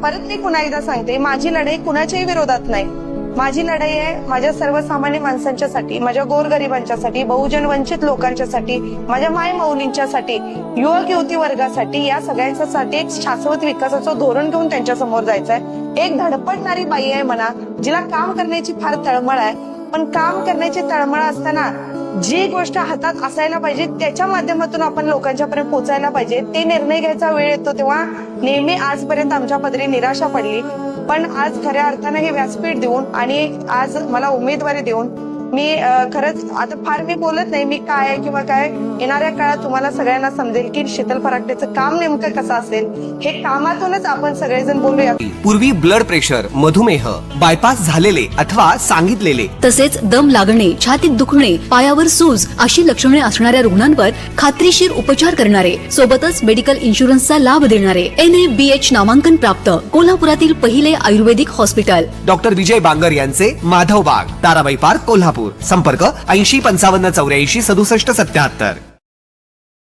परत मी पुन्हा एकदा सांगते, माझी लढाई कुणाच्याही विरोधात नाही. माझी लढाई आहे माझ्या सर्वसामान्य माणसांच्यासाठी, माझ्या गोरगरिबांच्यासाठी, बहुजन वंचित लोकांच्यासाठी, माझ्या माय माऊलींच्यासाठी, युवक युवती वर्गासाठी, या सगळ्यांच्यासाठी एक शाश्वत विकासाचं धोरण घेऊन त्यांच्या समोर जायचं आहे. एक धडपडणारी बाई आहे म्हणा, जिला काम करण्याची फार तळमळ आहे, पण काम करण्याची तळमळ असताना जी गोष्ट हातात असायला पाहिजे त्याच्या माध्यमातून आपण लोकांच्या पर्यंत पोहोचायला पाहिजे. ते निर्णय घ्यायचा वेळ येतो तेव्हा नेहमी आजपर्यंत आमच्या पदरी निराशा पडली, पण आज खऱ्या अर्थानं हे व्यासपीठ देऊन आणि आज मला उमेदवारी देऊन मी खरंच आता फार मी बोलत नाही मी काय आहे किंवा काय. येणाऱ्या काळात तुम्हाला सगळ्यांना समजेल की शीतल फरागटेचं काम नेमकं कसं असेल. हे कामातूनच आपण सगळेजण बोलूया. पूर्वी ब्लड प्रेशर, मधुमेह, बायपास झालेले अथवा सांगितलेले, तसेच दम लागणे, छातीत दुखणे, पायावर सूज अशी लक्षणे असणाऱ्या रुग्णांवर खात्रीशीर उपचार करणारे, सोबतच मेडिकल इन्शुरन्सचा लाभ देणारे NABH नामांकन प्राप्त कोल्हापुरातील पहिले आयुर्वेदिक हॉस्पिटल डॉक्टर विजय बांगर यांचे माधवबाग, ताराबाई पार्क, कोल्हापूर. संपर्क 80 55 84 67 77.